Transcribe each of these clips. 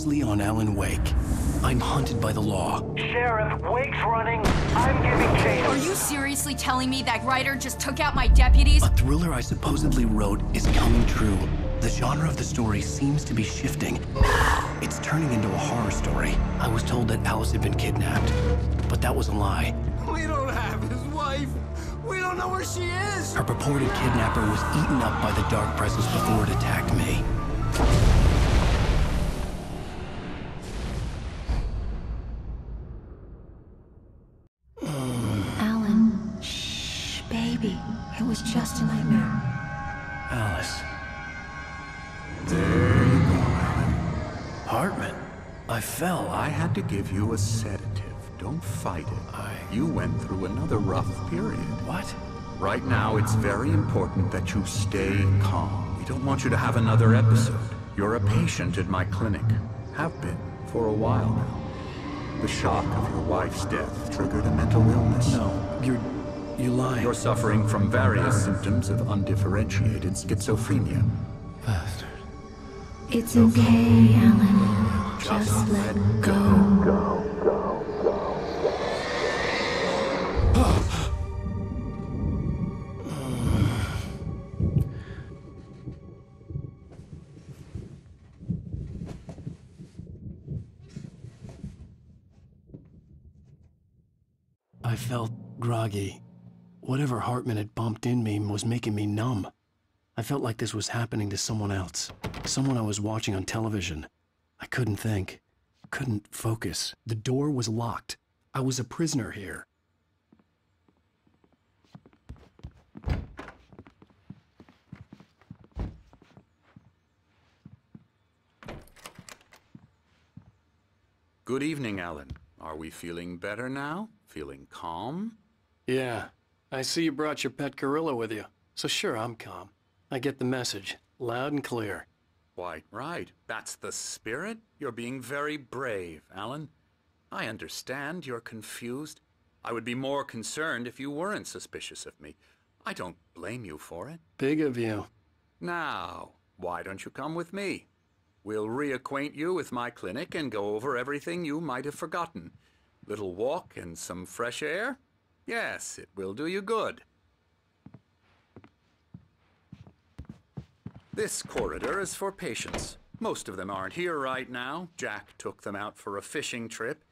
seriously on Alan Wake. I'm hunted by the law. Sheriff, Wake's running. I'm giving chase. Are you seriously telling me that writer just took out my deputies? A thriller I supposedly wrote is coming true. The genre of the story seems to be shifting. It's turning into a horror story. I was told that Alice had been kidnapped, but that was a lie. We don't have his wife. We don't know where she is. Her purported kidnapper was eaten up by the dark presence before it attacked me. Alan, shh, baby. It was just a nightmare. Alice. There you go, Alan. Hartman. I fell. I had to give you a sedative. Don't fight it. You went through another rough period. What? Right now, it's very important that you stay calm. We don't want you to have another episode. You're a patient at my clinic. Have been for a while now. The shock of your wife's death triggered a mental illness. No, you're lying. You're suffering from various symptoms of undifferentiated schizophrenia. Bastard. It's okay, Alan. Just let go. I felt groggy. Whatever Hartman had bumped in me was making me numb. I felt like this was happening to someone else. Someone I was watching on television. I couldn't think. Couldn't focus. The door was locked. I was a prisoner here. Good evening, Alan. Are we feeling better now? Feeling calm? Yeah. I see you brought your pet gorilla with you. So sure, I'm calm. I get the message. Loud and clear. Quite right. That's the spirit. You're being very brave, Alan. I understand you're confused. I would be more concerned if you weren't suspicious of me. I don't blame you for it. Big of you. Now, why don't you come with me? We'll reacquaint you with my clinic and go over everything you might have forgotten. Little walk and some fresh air? Yes, it will do you good. This corridor is for patients. Most of them aren't here right now. Jack took them out for a fishing trip,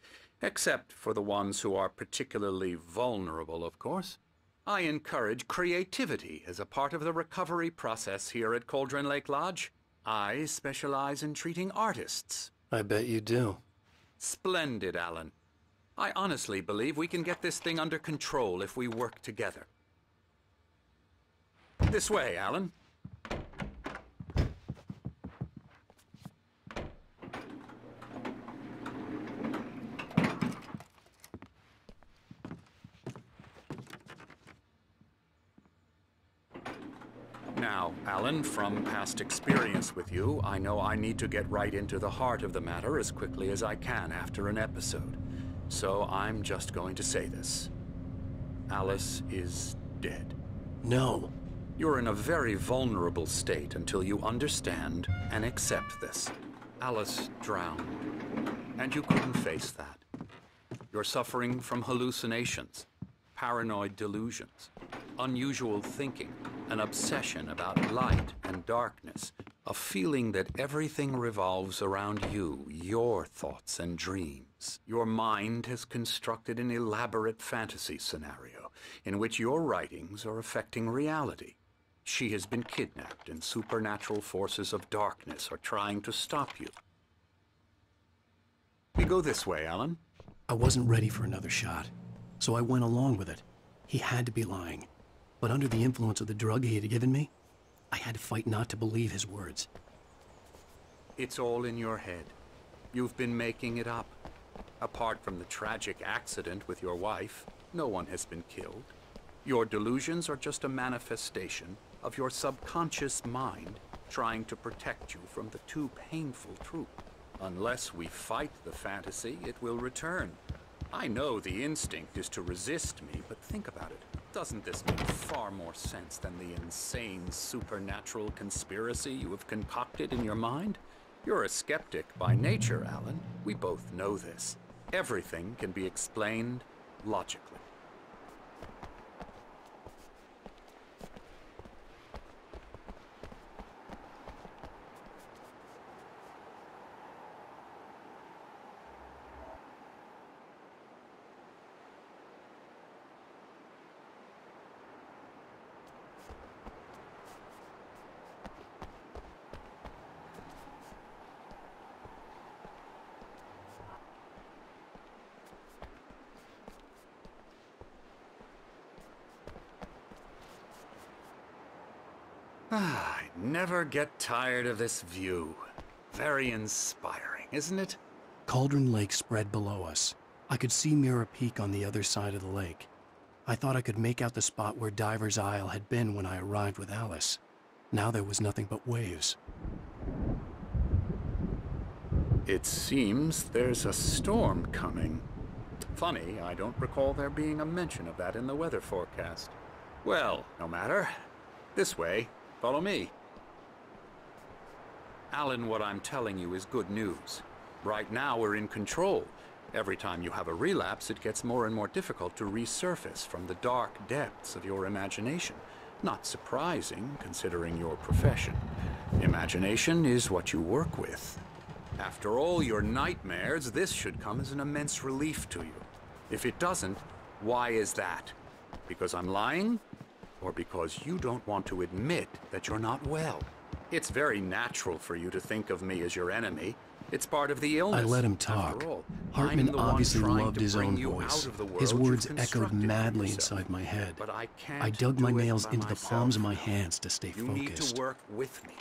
except for the ones who are particularly vulnerable, of course. I encourage creativity as a part of the recovery process here at Cauldron Lake Lodge. I specialize in treating artists. I bet you do. Splendid, Alan. I honestly believe we can get this thing under control if we work together. This way, Alan. Now, Alan, from past experience with you, I know I need to get right into the heart of the matter as quickly as I can after an episode. So I'm just going to say this. Alice is dead. No. You're in a very vulnerable state until you understand and accept this. Alice drowned, and you couldn't face that. You're suffering from hallucinations, paranoid delusions, unusual thinking, an obsession about light and darkness, a feeling that everything revolves around you, your thoughts and dreams. Your mind has constructed an elaborate fantasy scenario in which your writings are affecting reality. She has been kidnapped and supernatural forces of darkness are trying to stop you. We go this way, Alan. I wasn't ready for another shot, so I went along with it. He had to be lying. But under the influence of the drug he had given me, I had to fight not to believe his words. It's all in your head. You've been making it up. Apart from the tragic accident with your wife, no one has been killed. Your delusions are just a manifestation of your subconscious mind trying to protect you from the too painful truth. Unless we fight the fantasy, it will return. I know the instinct is to resist me, but think about it. Doesn't this make far more sense than the insane supernatural conspiracy you have concocted in your mind? You're a skeptic by nature, Alan. We both know this. Everything can be explained logically. I never get tired of this view. Very inspiring, isn't it? Cauldron Lake spread below us. I could see Mirror Peak on the other side of the lake. I thought I could make out the spot where Diver's Isle had been when I arrived with Alice. Now there was nothing but waves. It seems there's a storm coming. Funny, I don't recall there being a mention of that in the weather forecast. Well, no matter. This way. Follow me. Alan, what I'm telling you is good news. Right now we're in control. Every time you have a relapse, it gets more and more difficult to resurface from the dark depths of your imagination. Not surprising, considering your profession. Imagination is what you work with. After all your nightmares, this should come as an immense relief to you. If it doesn't, why is that? Because I'm lying? Or because you don't want to admit that you're not well? It's very natural for you to think of me as your enemy. It's part of the illness. I let him talk. Hartman obviously loved his own voice. His words echoed madly inside my head. I dug my nails into the palms of my hands to stay focused. You need to work with me.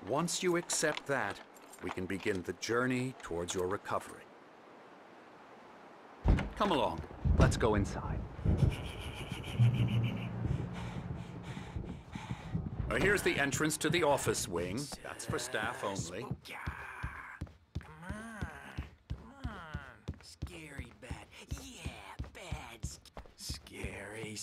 Once you accept that, we can begin the journey towards your recovery. Come along. Let's go inside. Here's the entrance to the office wing. That's for staff only. Come on. Scary bad. Yeah, bad. Scary.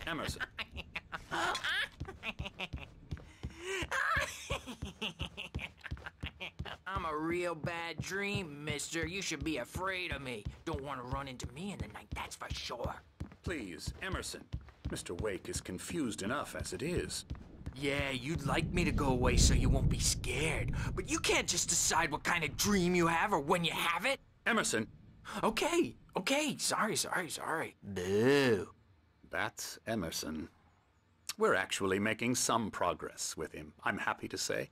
Emerson. I'm a real bad dream, mister. You should be afraid of me. Don't want to run into me in the night, that's for sure. Please, Emerson. Mr. Wake is confused enough as it is. Yeah, you'd like me to go away so you won't be scared. But you can't just decide what kind of dream you have or when you have it. Emerson. Okay. Sorry. Boo. That's Emerson. We're actually making some progress with him, I'm happy to say.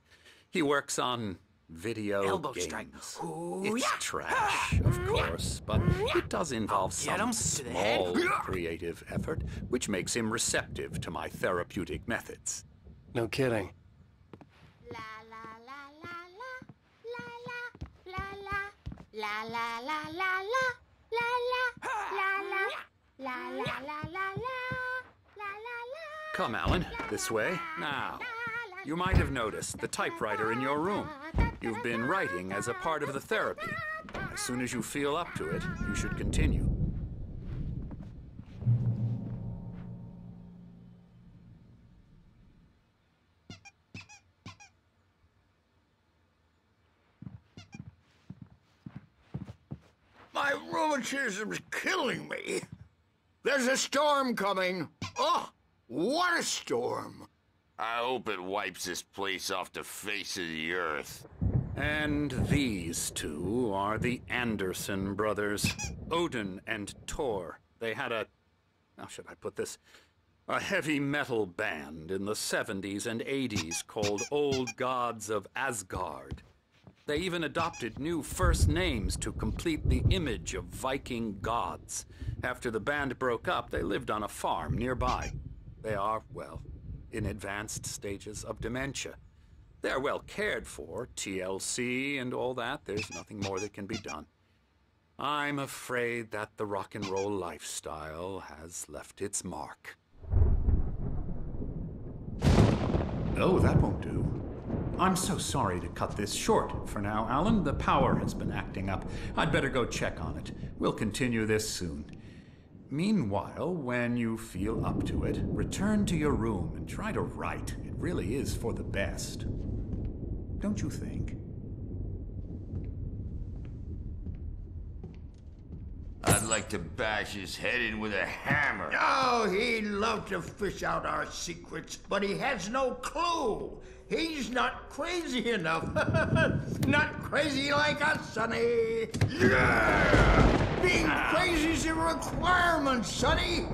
He works on video Elbow games. strike. Ooh, It's yeah. trash, of course, but it does involve Get him some to the head. small creative effort, which makes him receptive to my therapeutic methods. No kidding. La la la la la la la la la la la la la la la la la la. Come, Alan, this way. Now, you might have noticed the typewriter in your room. You've been writing as a part of the therapy. As soon as you feel up to it, you should continue. My rheumatism's killing me. There's a storm coming. Oh, what a storm. I hope it wipes this place off the face of the earth. And these two are the Anderson brothers, Odin and Thor. They had how should I put this? A heavy metal band in the 70s and 80s called Old Gods of Asgard. They even adopted new first names to complete the image of Viking gods. After the band broke up, they lived on a farm nearby. They are, well, in advanced stages of dementia. They're well cared for, TLC and all that. There's nothing more that can be done. I'm afraid that the rock and roll lifestyle has left its mark. Oh, that won't do. I'm so sorry to cut this short for now, Alan. The power has been acting up. I'd better go check on it. We'll continue this soon. Meanwhile, when you feel up to it, return to your room and try to write. It really is for the best. Don't you think? I'd like to bash his head in with a hammer. Oh, he'd love to fish out our secrets, but he has no clue. He's not crazy enough. Not crazy like us, Sonny. Yeah! Being crazy's a requirement, Sonny.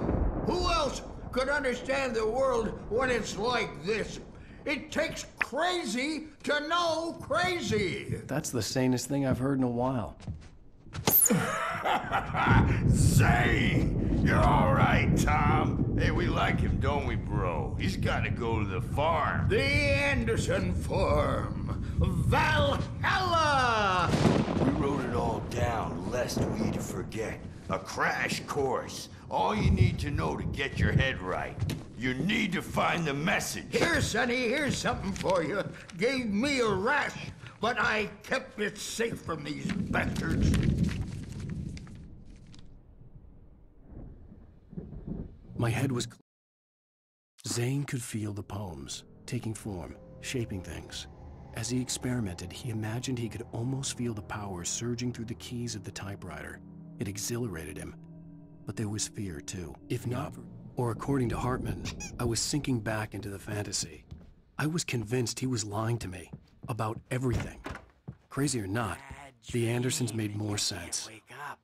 Who else could understand the world when it's like this? It takes crazy to know crazy. That's the sanest thing I've heard in a while. Zane! You're all right, Tom. Hey, we like him, don't we, bro? He's got to go to the farm. The Anderson Farm. Valhalla! We wrote it all down, lest we'd forget. A crash course. All you need to know to get your head right. You need to find the message. Here, Sonny, here's something for you. Gave me a rash, but I kept it safe from these bastards. My head was clear. Zane could feel the poems, taking form, shaping things. As he experimented, he imagined he could almost feel the power surging through the keys of the typewriter. It exhilarated him. But there was fear, too. If not, or according to Hartman, I was sinking back into the fantasy. I was convinced he was lying to me about everything. Crazy or not, the Andersons made more sense. Wake up.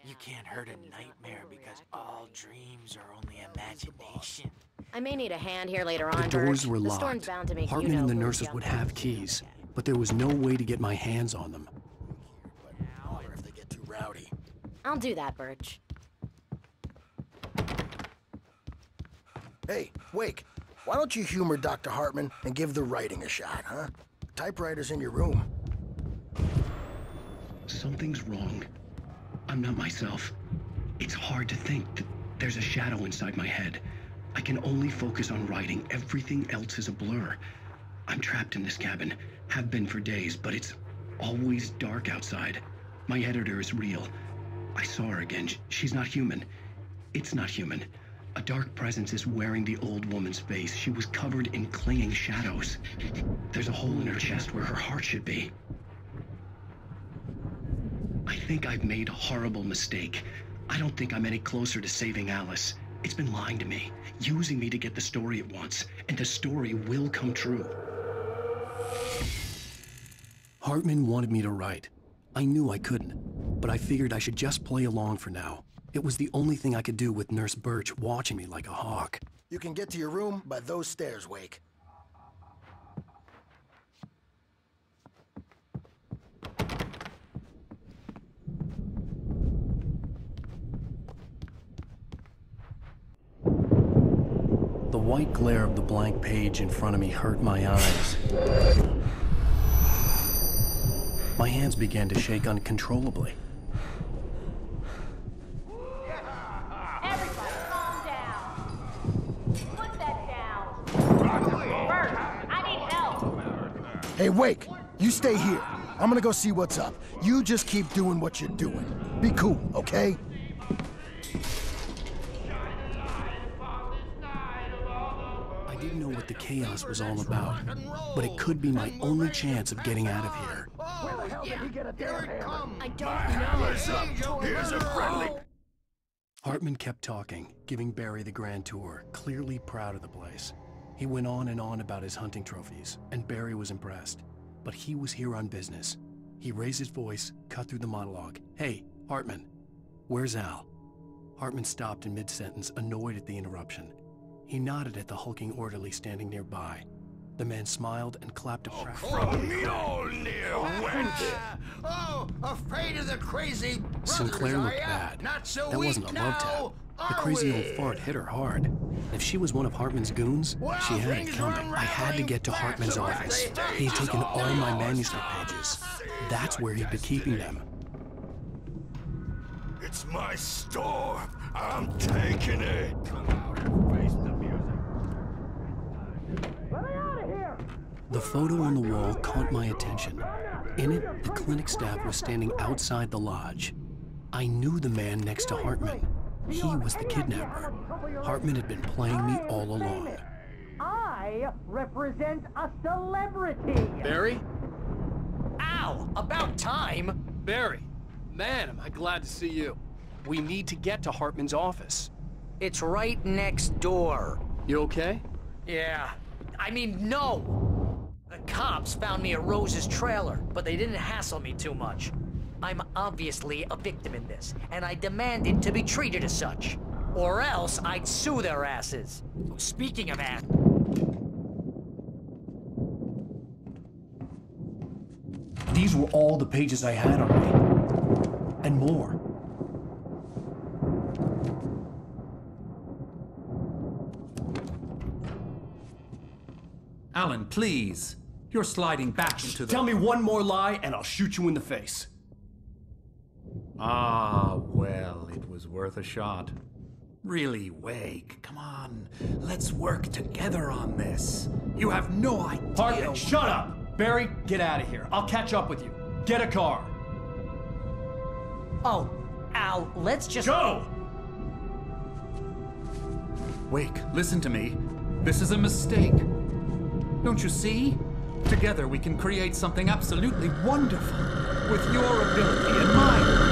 You can't hurt a nightmare because all dreams are only imagination. I may need a hand here later on. The doors Bert. were The storm's locked. bound to make Hartman you know and the who nurses jumped would out. have keys, but there was no way to get my hands on them. If they get too rowdy. I'll do that, Birch. Hey, Wake, why don't you humor Dr. Hartman and give the writing a shot, huh? Typewriter's in your room. Something's wrong. I'm not myself. It's hard to think that there's a shadow inside my head. I can only focus on writing. Everything else is a blur. I'm trapped in this cabin, have been for days, but it's always dark outside. My editor is real. I saw her again. She's not human. It's not human. A dark presence is wearing the old woman's face. She was covered in clinging shadows. There's a hole in her chest where her heart should be. I think I've made a horrible mistake. I don't think I'm any closer to saving Alice. It's been lying to me, using me to get the story it wants, and the story will come true. Hartman wanted me to write. I knew I couldn't, but I figured I should just play along for now. It was the only thing I could do with Nurse Birch watching me like a hawk. You can get to your room by those stairs, Wake. The white glare of the blank page in front of me hurt my eyes. My hands began to shake uncontrollably. Everybody, calm down. Put that down. Bert, I need help. Hey, Wake, you stay here. I'm gonna go see what's up. You just keep doing what you're doing. Be cool, okay? I didn't know what the chaos was all about, but it could be my only chance of getting out of here. Where the hell did he get a damn hammer? I don't know. Here's a friendly. Hartman kept talking, giving Barry the grand tour, clearly proud of the place. He went on and on about his hunting trophies, and Barry was impressed. But he was here on business. He raised his voice, cut through the monologue. Hey, Hartman, where's Al? Hartman stopped in mid-sentence, annoyed at the interruption. He nodded at the hulking orderly standing nearby. The man smiled and clapped a From Mjolnir, wench! Oh, afraid of the crazy brothers, Sinclair looked are ya? bad. Not so That weak wasn't a love now, tap. The are crazy we? old fart hit her hard. If she was one of Hartman's goons, Well, she had it things coming. were I had to get to unraveling Hartman's fast, office. so I He had taken all my yours. manuscript pages. That's where he'd been keeping them. It's my storm. I'm taking it. The photo on the wall caught my attention. In it, the clinic staff was standing outside the lodge. I knew the man next to Hartman. He was the kidnapper. Hartman had been playing me all along. I represent a celebrity! Barry? Ow! About time! Barry! Man, am I glad to see you. We need to get to Hartman's office. It's right next door. You okay? Yeah. I mean, no! The cops found me at Rose's trailer, but they didn't hassle me too much. I'm obviously a victim in this, and I demanded to be treated as such. Or else I'd sue their asses. Speaking of ass... These were all the pages I had on me. And more. Alan, please. You're sliding back into the... Tell me one more lie and I'll shoot you in the face. Ah, well, it was worth a shot. Really, Wake, come on. Let's work together on this. You have no idea... Hartman, shut up! Barry, get out of here. I'll catch up with you. Get a car. Oh, Al, let's just... Go! Wake, listen to me. This is a mistake. Don't you see? Together we can create something absolutely wonderful. With your ability and mine.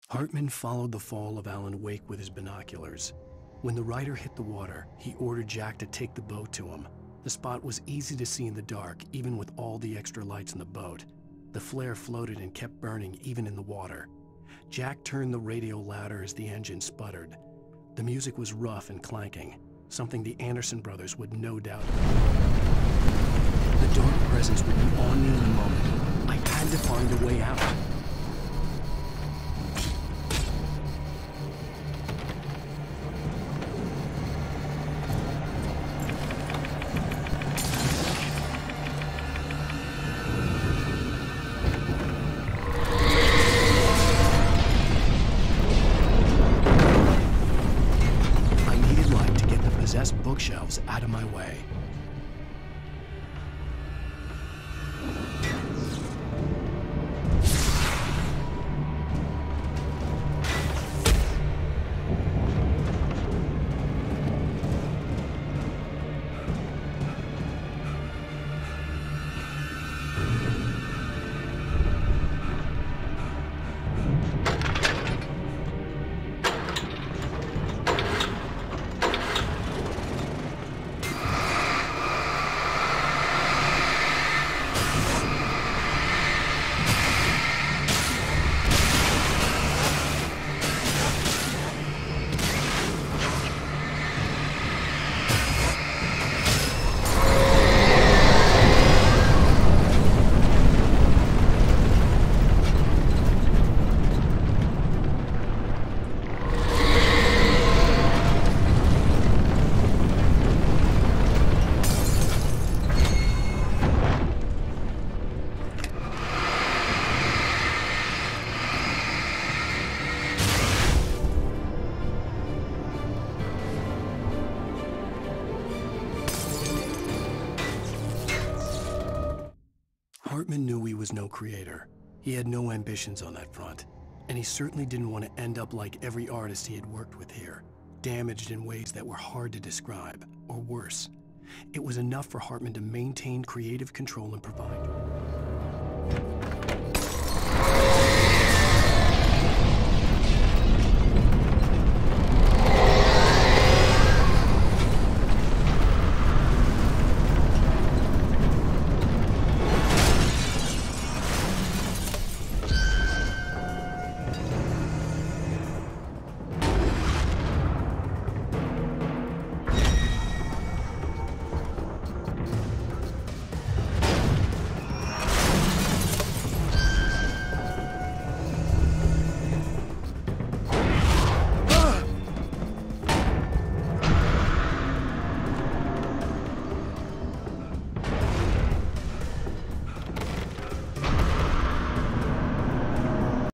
Hartman followed the fall of Alan Wake with his binoculars. When the rider hit the water, he ordered Jack to take the boat to him. The spot was easy to see in the dark, even with all the extra lights in the boat. The flare floated and kept burning, even in the water. Jack turned the radio louder as the engine sputtered. The music was rough and clanking, something the Anderson brothers would no doubt have. The dark presence would be on me in a moment. I had to find a way out. Bookshelves out of my way. Hartman knew he was no creator. He had no ambitions on that front. And he certainly didn't want to end up like every artist he had worked with here, damaged in ways that were hard to describe, or worse. It was enough for Hartman to maintain creative control and provide.